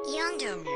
Yonder Music.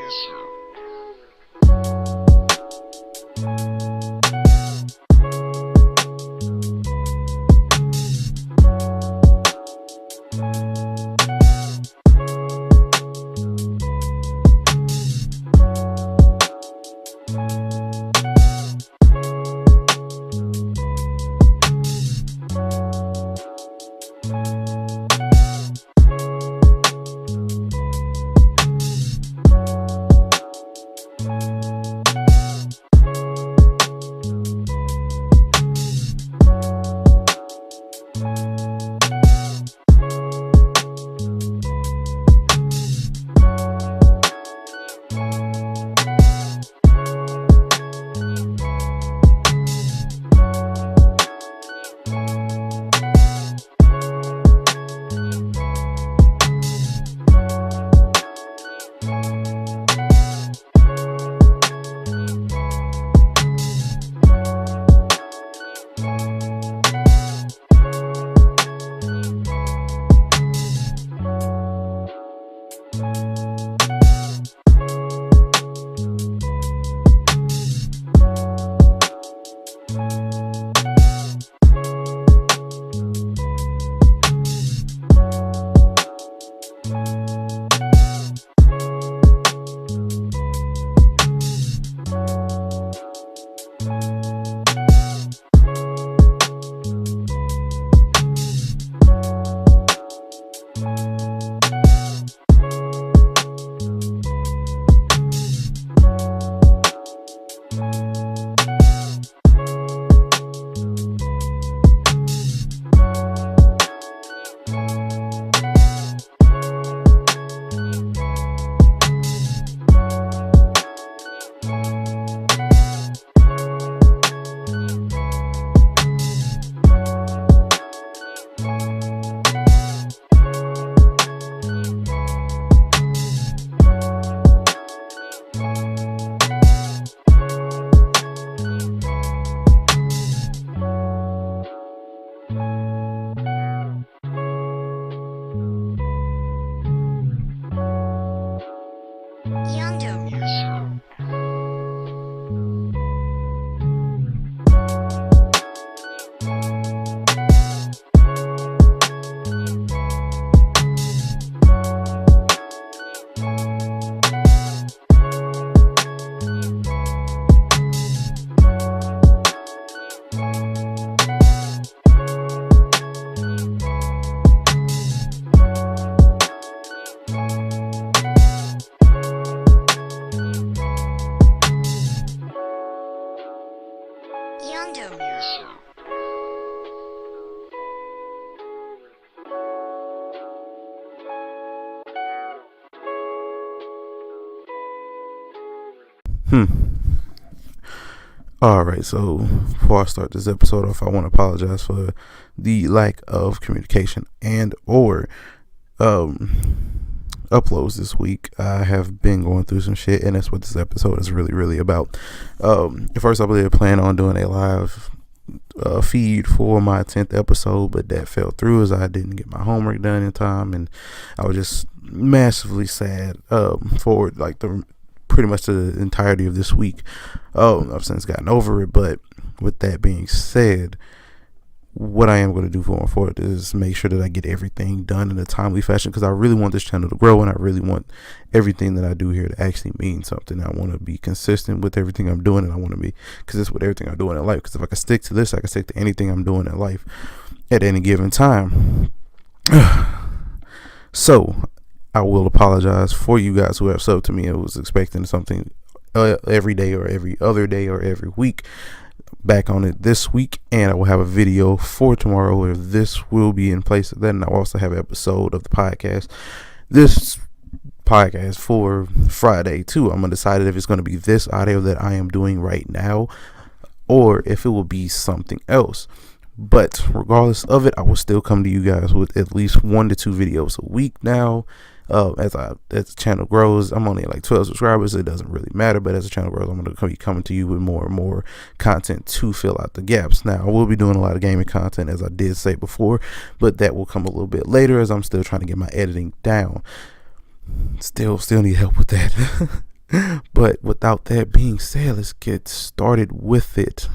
Yonder Music. Yonder Music. Alright, so before I start this episode off, I want to apologize for the lack of communication and or uploads this week. I have been going through some shit, and that's what this episode is really about. At first I really planned on doing a live feed for my 10th episode, but that fell through as I didn't get my homework done in time, and I was just massively sad for like the pretty much the entirety of this week. I've since gotten over it, but with that being said, what I am going to do going forward is make sure that I get everything done in a timely fashion, because I really want this channel to grow, and I really want everything that I do here to actually mean something. I want to be consistent with everything I'm doing, and I want to be consistent with everything I'm doing in life, because if I can stick to this, I can stick to anything I'm doing in life at any given time. So I will apologize for you guys who have subbed to me and was expecting something every day or every other day or every week. Back on it this week, and I will have a video for tomorrow where this will be in place of that, and I'll also have an episode of the podcast, this podcast, for Friday too. I'm undecided if it's going to be this audio that I am doing right now or if it will be something else. But regardless of it, I will still come to you guys with at least 1 to 2 videos a week now. As the channel grows, I'm only at like 12 subscribers, so it doesn't really matter. But as the channel grows, I'm going to be coming to you with more and more content to fill out the gaps. Now, I will be doing a lot of gaming content, as I did say before, but that will come a little bit later, as I'm still trying to get my editing down. Still need help with that. But without that being said, let's get started with it.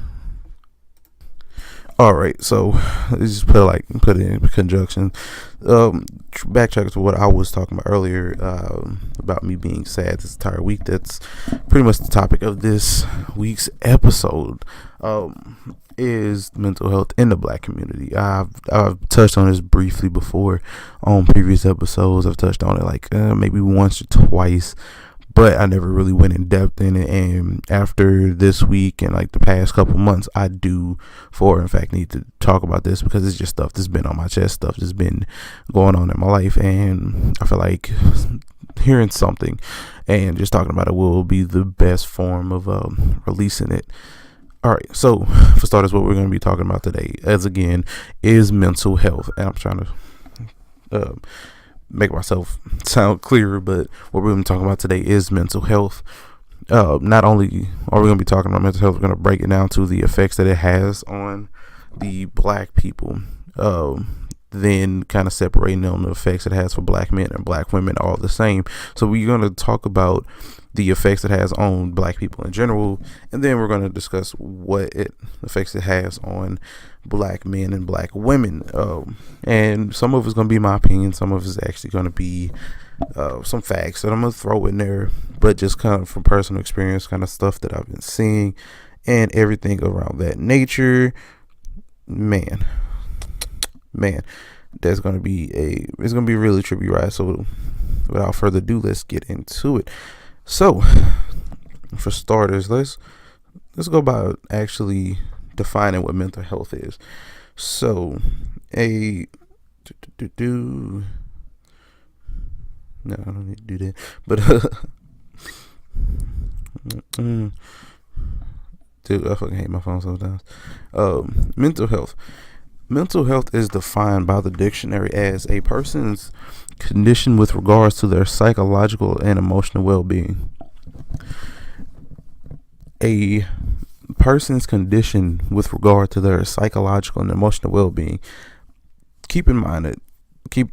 All right, so let's just put it in conjunction. Backtrack to what I was talking about earlier about me being sad this entire week. That's pretty much the topic of this week's episode. Is mental health in the Black community. I've touched on this briefly before on previous episodes. I've touched on it like maybe once or twice, but I never really went in depth in it. And after this week and like the past couple months, I do in fact need to talk about this because it's just stuff that's been on my chest, stuff that's been going on in my life, and I feel like hearing something and just talking about it will be the best form of releasing it. All right, so for starters, what we're going to be talking about today, as again, is mental health. And I'm trying to make myself sound clearer, but what we're going to be talking about today is mental health. Not only are we going to be talking about mental health, we're going to break it down to the effects that it has on the Black people. Then kind of separating on the effects it has for Black men and Black women, all the same. So we're going to talk about the effects it has on Black people in general, and then we're going to discuss what effects it has on Black men and Black women. And some of it's going to be my opinion, some of it's actually going to be some facts that I'm going to throw in there, but just kind of from personal experience, kind of stuff that I've been seeing and everything around that nature. Man, it's going to be a really trippy ride. So without further ado, let's get into it. So for starters, let's go about actually defining what mental health is. So no, I don't need to do that, but dude, I fucking hate my phone sometimes. Mental health is defined by the dictionary as a person's condition with regards to their psychological and emotional well-being. A person's condition with regard to their psychological and emotional well-being. Keep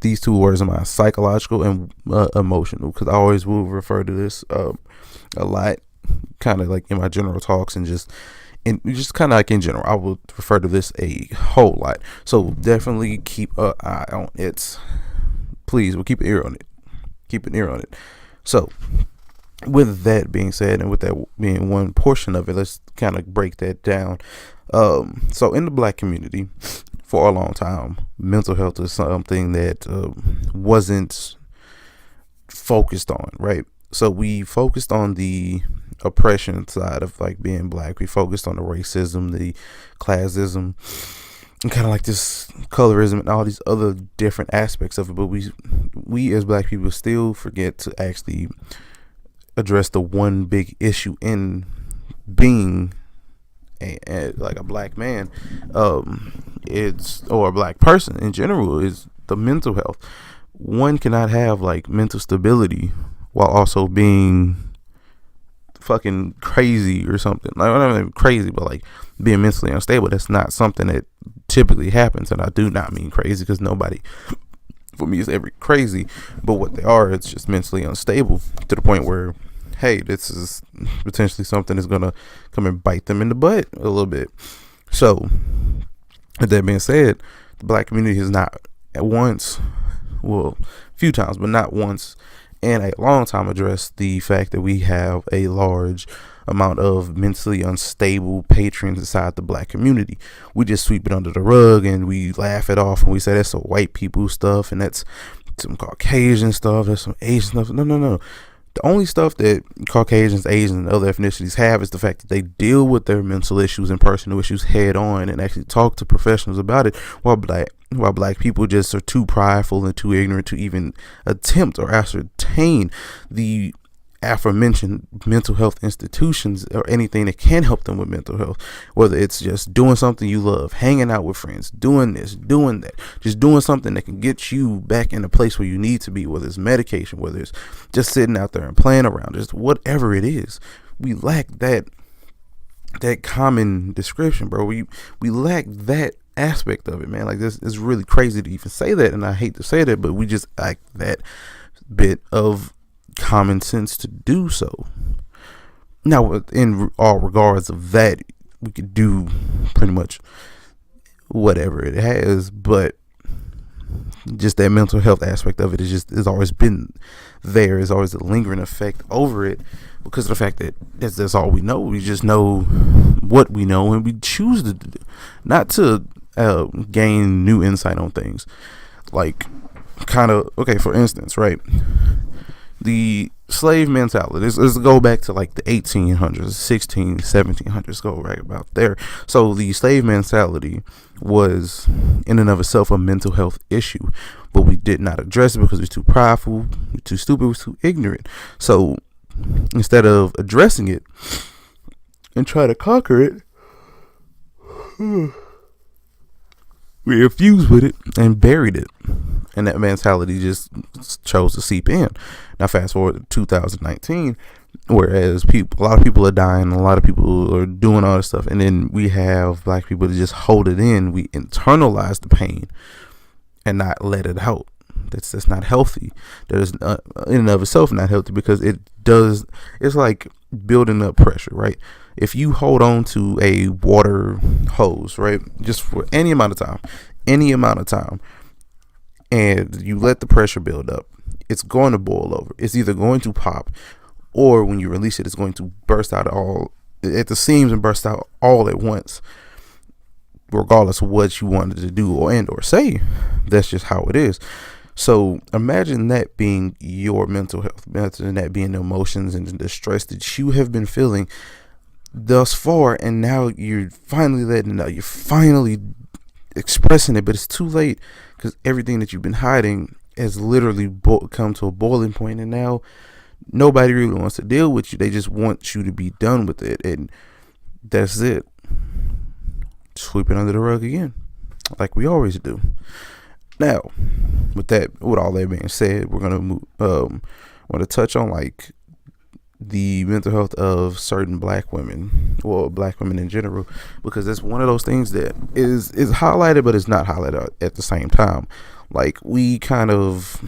these two words in mind: psychological and emotional, because I always will refer to this a lot, kind of like in my general talks and just kind of like in general, I will refer to this a whole lot. So definitely keep an eye on it. Please, we'll keep an ear on it. Keep an ear on it. So with that being said, and with that being one portion of it, let's kind of break that down. So in the Black community, for a long time, mental health is something that wasn't focused on, right? So we focused on the oppression side of like being Black. We focused on the racism, the classism, and kind of like this colorism and all these other different aspects of it. But we as Black people still forget to actually address the one big issue in being like a Black man, or a Black person in general, is the mental health. One cannot have like mental stability while also being fucking crazy or something. Like, not even crazy, but like being mentally unstable. That's not something that typically happens, and I do not mean crazy, because nobody for me is ever crazy, but what they are, it's just mentally unstable to the point where, hey, this is potentially something that's gonna come and bite them in the butt a little bit. So with that being said, the Black community has not at once, well, a few times, but not once in a long time, addressed the fact that we have a large amount of mentally unstable patrons inside the Black community. We just sweep it under the rug and we laugh it off, and we say that's some white people stuff and that's some Caucasian stuff, that's some Asian stuff. No. The only stuff that Caucasians, Asians, and other ethnicities have is the fact that they deal with their mental issues and personal issues head on and actually talk to professionals about it, while Black people just are too prideful and too ignorant to even attempt or ascertain the aforementioned mental health institutions or anything that can help them with mental health, whether it's just doing something you love, hanging out with friends, doing this, doing that, just doing something that can get you back in a place where you need to be, whether it's medication, whether it's just sitting out there and playing around, just whatever it is. We lack that common description, bro. We lack that aspect of it, man. Like, this is really crazy to even say that, and I hate to say that, but we just lack that bit of common sense to do so. Now, in all regards of that, we could do pretty much whatever it has, but just that mental health aspect of it is always been there. Is always a lingering effect over it because of the fact that that's all we know. We just know what we know, and we choose to do, not to gain new insight on things. Like, kind of, okay, for instance, right, the slave mentality, let's go back to like the 1800s, 1700s, go right about there. So the slave mentality was in and of itself a mental health issue, but we did not address it because we're too prideful, we're too stupid, we're too ignorant. So instead of addressing it and try to conquer it, we refused with it and buried it, and that mentality just chose to seep in. Now fast forward to 2019, whereas a lot of people are dying, a lot of people are doing all this stuff, and then we have black people to just hold it in. We internalize the pain and not let it out. That's not healthy. That is in and of itself not healthy, because it's like building up pressure, right? If you hold on to a water hose, right, just for any amount of time, and you let the pressure build up, it's going to boil over. It's either going to pop, or when you release it, it's going to burst out all at the seams and burst out all at once, regardless of what you wanted to do or say. That's just how it is. So imagine that being your mental health, imagine that being the emotions and the stress that you have been feeling thus far, and now you're finally letting it out. You're finally expressing it, but it's too late, because everything that you've been hiding has literally come to a boiling point, and now nobody really wants to deal with you. They just want you to be done with it, and that's it. Sweep it under the rug again, like we always do. Now, with all that being said, we're gonna move. Want to touch on like the mental health of certain black women, or black women in general, because it's one of those things that is highlighted, but it's not highlighted at the same time. Like, we kind of,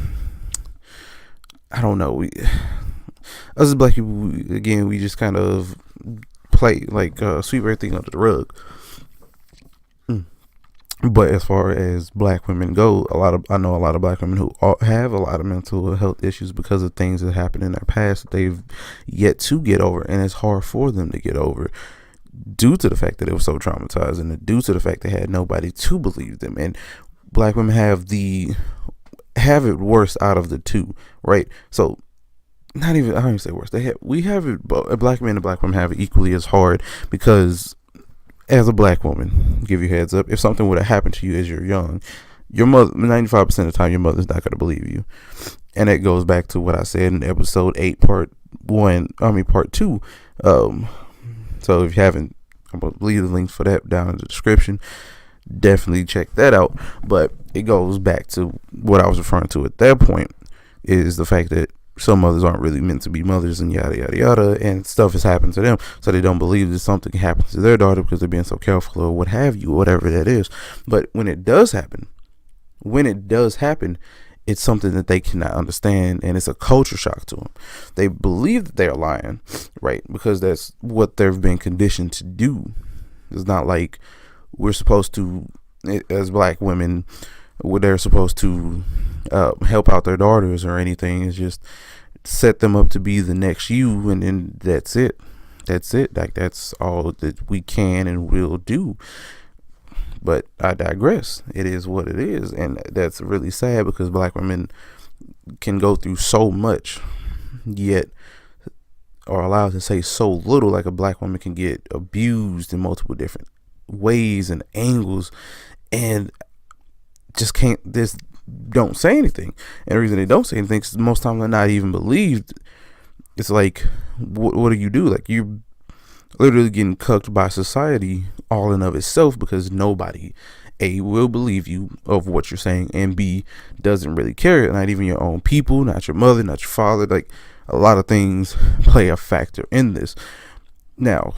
I don't know, us as black people, we just kind of play like sweep everything under the rug. But as far as black women go, I know a lot of black women who have a lot of mental health issues because of things that happened in their past that they've yet to get over, and it's hard for them to get over due to the fact that it was so traumatized, and due to the fact they had nobody to believe them. And black women have it worse out of the two, right? So I don't even say worse. Black men and black women have it equally as hard, because as a black woman, give you a heads up, if something would have happened to you as you're young, your mother, 95% of the time, your mother's not going to believe you. And that goes back to what I said in episode 8, part 2. So if you haven't, I'm going to leave the links for that down in the description. Definitely check that out. But it goes back to what I was referring to at that point, is the fact that some mothers aren't really meant to be mothers, and yada yada yada, and stuff has happened to them, so they don't believe that something happens to their daughter because they're being so careful, or what have you, whatever that is. But when it does happen, it's something that they cannot understand, and it's a culture shock to them. They believe that they're lying, right? Because that's what they've been conditioned to do. It's not like we're supposed to, as black women, they're supposed to help out their daughters or anything. It's just set them up to be the next you, and then that's it. Like, that's all that we can and will do. But I digress. It is what it is, and that's really sad, because black women can go through so much, yet are allowed to say so little. Like, a black woman can get abused in multiple different ways and angles, and just don't say anything. And the reason they don't say anything is most times they're not even believed. It's like, what do you do? Like, you're literally getting cucked by society all in of itself, because nobody, A, will believe you of what you're saying, and B, doesn't really care. Not even your own people, not your mother, not your father. Like, a lot of things play a factor in this. Now,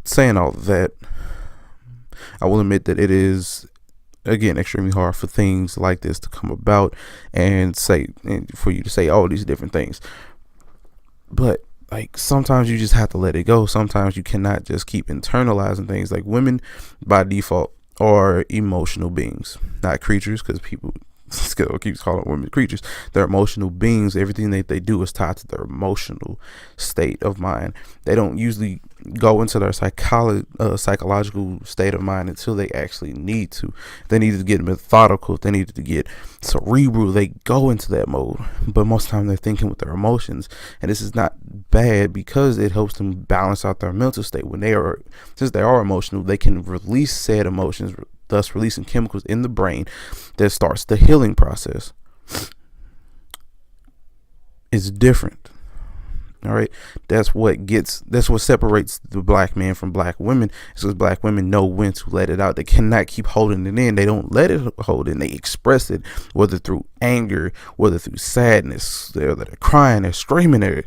saying all of that, I will admit that it is again, extremely hard for things like this to come about and for you to say all these different things. But like sometimes you just have to let it go. Sometimes you cannot just keep internalizing things. Like women by default are emotional beings, not creatures, because people still keeps calling women creatures. They're emotional beings. Everything that they do is tied to their emotional state of mind. They don't usually go into their psychological state of mind until they actually need to. If they need to get methodical, if they need to get cerebral, they go into that mode. But most of the time they're thinking with their emotions, and this is not bad because it helps them balance out their mental state. Since they are emotional, they can release said emotions, thus releasing chemicals in the brain that starts the healing process. It's different. All right, that's what separates the black man from black women. It's because black women know when to let it out. They cannot keep holding it in. They don't let it hold in. They express it, whether through anger, whether through sadness. They're crying, they're screaming, they're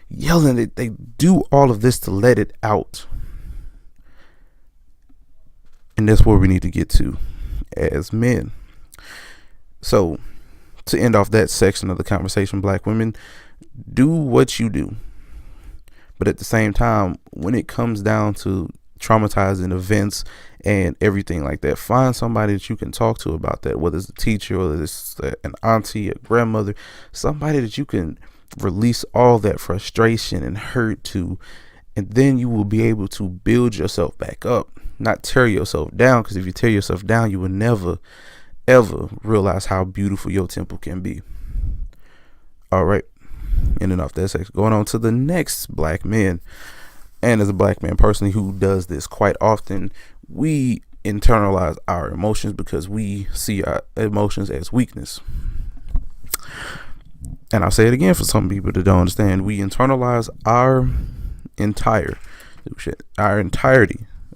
yelling. They do all of this to let it out. And that's where we need to get to as men. So, to end off that section of the conversation, black women, do what you do. But at the same time, when it comes down to traumatizing events and everything like that, find somebody that you can talk to about that, whether it's a teacher or it's an auntie, a grandmother, somebody that you can release all that frustration and hurt to, and then you will be able to build yourself back up, not tear yourself down, because if you tear yourself down, you will never ever realize how beautiful your temple can be. All right, ending off that section, going on to the next black men. And as a black man personally who does this quite often, we internalize our emotions because we see our emotions as weakness. And I'll say it again for some people that don't understand. We internalize our entirety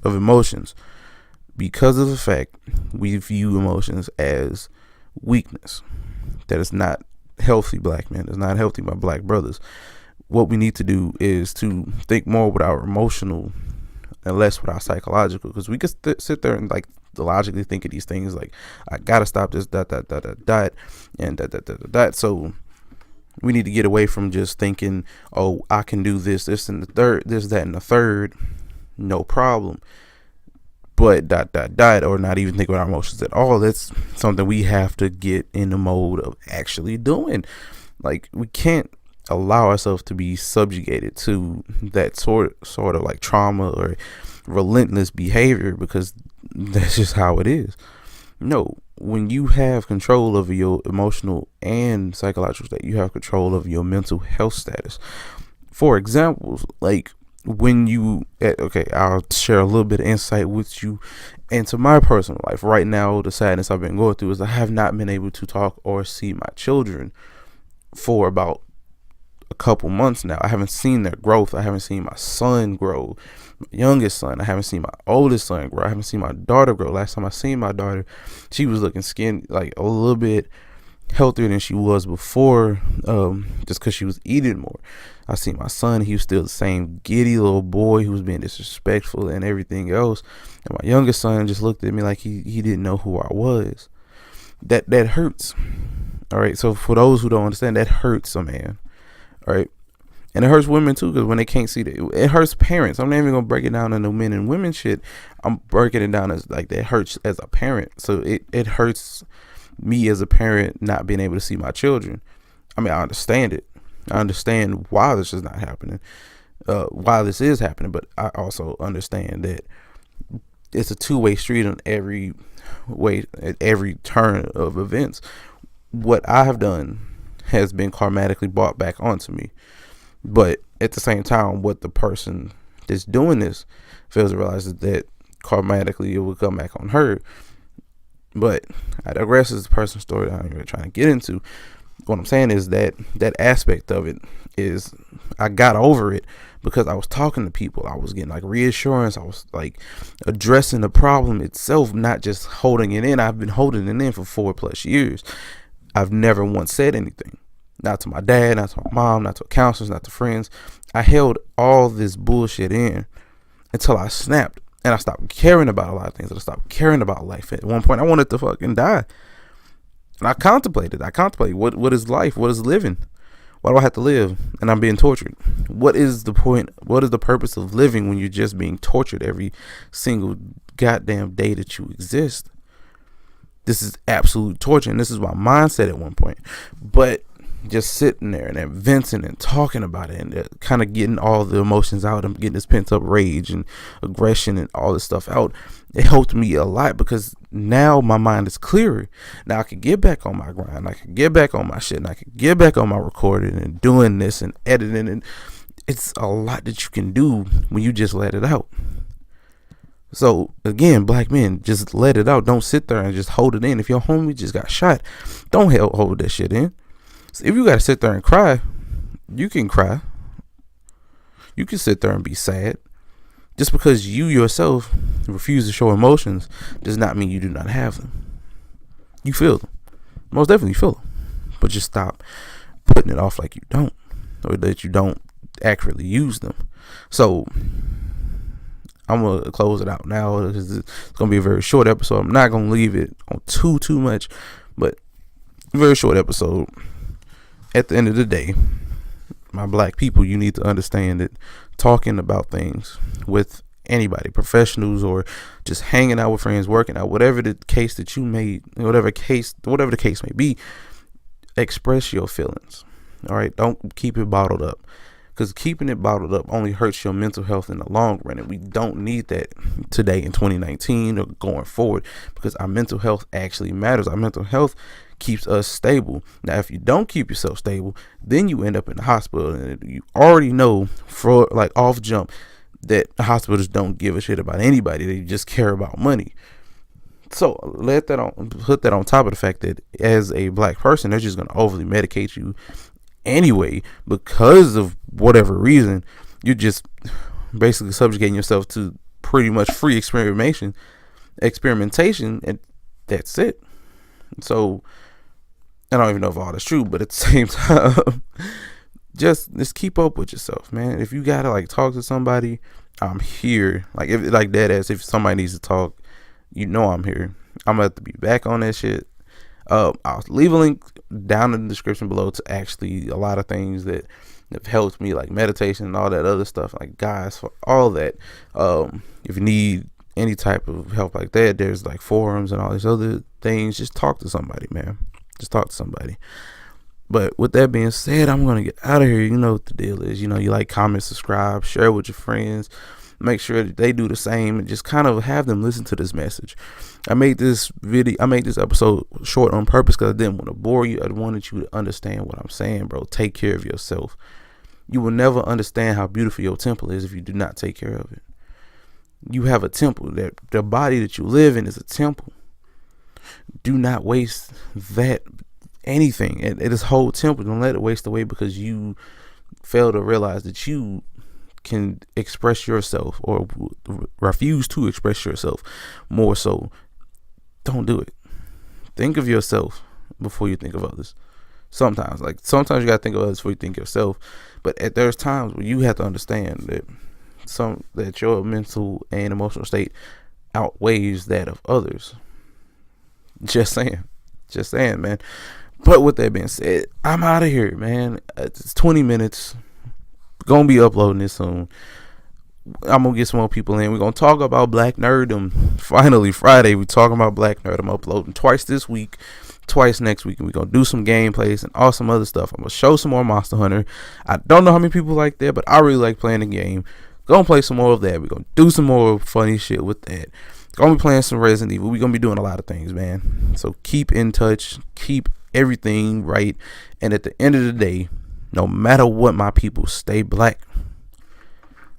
of emotions because of the fact we view emotions as weakness. That is not healthy, black men. It's not healthy, my black brothers. What we need to do is to think more with our emotional and less with our psychological, because we could sit there and like logically think of these things like, I gotta stop this, and so we need to get away from just thinking, oh, I can do this and the third, this, that, and the third, no problem. But or not even think about our emotions at all. That's something we have to get in the mode of actually doing. Like, we can't allow ourselves to be subjugated to that sort of like trauma or relentless behavior, because that's just how it is. No, when you have control over your emotional and psychological state, you have control over your mental health status. For examples, like when I'll share a little bit of insight with you into my personal life. Right now, the sadness I've been going through is I have not been able to talk or see my children for about a couple months now. I haven't seen their growth. I haven't seen my son grow, my youngest son. I haven't seen my oldest son grow. I haven't seen my daughter grow. Last time I seen my daughter, she was looking skinny, like a little bit healthier than she was before, just because she was eating more. I seen my son, he was still the same giddy little boy who was being disrespectful and everything else. And my youngest son just looked at me like he didn't know who I was. That hurts. All right, so for those who don't understand, that hurts a man. All right, and it hurts women too, because when they can't see that, it hurts parents. I'm not even gonna break it down into men and women shit. I'm breaking it down as like that hurts as a parent. So it hurts me as a parent not being able to see my children. I mean, I understand it. I understand why this is not happening, why this is happening, but I also understand that it's a two-way street on every way, at every turn of events. What I have done has been karmatically brought back onto me, but at the same time, what the person that's doing this fails to realize is that karmatically it will come back on her. But I digress. Is the person's story that I'm even trying to get into. What I'm saying is that aspect of it is I got over it because I was talking to people. I was getting like reassurance. I was like addressing the problem itself, not just holding it in. I've been holding it in for 4+ years. I've never once said anything. Not to my dad, not to my mom, not to counselors, not to friends. I held all this bullshit in until I snapped. And I stopped caring about a lot of things. And I stopped caring about life. At one point, I wanted to fucking die. And I contemplated. What is life? What is living? Why do I have to live? And I'm being tortured. What is the point? What is the purpose of living when you're just being tortured every single goddamn day that you exist? This is absolute torture. And this is my mindset at one point. But just sitting there and then venting and talking about it and kind of getting all the emotions out and getting this pent up rage and aggression and all this stuff out, it helped me a lot because now my mind is clearer. Now I can get back on my grind. I can get back on my shit. And I can get back on my recording and doing this and editing. And it's a lot that you can do when you just let it out. So again, black men, just let it out. Don't sit there and just hold it in. If your homie just got shot, don't hold that shit in. So if you gotta sit there and cry, you can cry. You can sit there and be sad. Just because you yourself refuse to show emotions does not mean you do not have them. You feel them. Most definitely feel them. But just stop putting it off like you don't, or that you don't accurately use them. So I'm gonna close it out now because it's gonna be a very short episode. I'm not gonna leave it on too much, but very short episode. At the end of the day, my black people, you need to understand that talking about things with anybody, professionals or just hanging out with friends, working out, whatever the case that you made, whatever the case may be, express your feelings. All right, don't keep it bottled up, because keeping it bottled up only hurts your mental health in the long run, and we don't need that today in 2019 or going forward, because our mental health actually matters. Our mental health keeps us stable. Now, if you don't keep yourself stable, then you end up in the hospital, and you already know for like off jump that hospitals don't give a shit about anybody. They just care about money. So put that on top of the fact that as a black person, they're just going to overly medicate you anyway because of whatever reason. You're just basically subjugating yourself to pretty much free experimentation, and that's it. So I don't even know if all that's true, but at the same time, just keep up with yourself, man. If you gotta like talk to somebody, I'm here. Like dead ass, if somebody needs to talk, you know I'm here. I'm gonna have to be back on that shit. I'll leave a link down in the description below to actually a lot of things that have helped me, like meditation and all that other stuff. Like, guys, for all that, if you need any type of help like that, there's like forums and all these other things. Just talk to somebody, man. Just talk to somebody. But with that being said, I'm gonna get out of here. You know what the deal is. You know, you like, comment, subscribe, share with your friends. Make sure that they do the same, and just kind of have them listen to this message. I made this episode short on purpose because I didn't want to bore you. I wanted you to understand what I'm saying, bro. Take care of yourself. You will never understand how beautiful your temple is if you do not take care of it. You have a temple. That the body that you live in is a temple. Do not waste anything. It is whole temple. Don't let it waste away because you fail to realize that you can express yourself or refuse to express yourself more so. Don't do it. Think of yourself before you think of others. Sometimes you gotta think of others before you think of yourself. But there's times where you have to understand that your mental and emotional state outweighs that of others. Just saying, man. But with that being said, I'm out of here, man. It's 20 minutes. Gonna be uploading this soon. I'm gonna get some more people in. We're gonna talk about Black Nerddom. Finally, Friday, we're talking about Black Nerd. I'm uploading twice this week, twice next week, and we're gonna do some gameplays and all some other stuff. I'm gonna show some more Monster Hunter. I don't know how many people like that, but I really like playing the game. Gonna play some more of that. We're gonna do some more funny shit with that. Gonna be playing some Resident Evil. We're gonna be doing a lot of things, man. So keep in touch, keep everything right, and at the end of the day, no matter what, my people, stay black.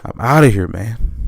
I'm out of here, man.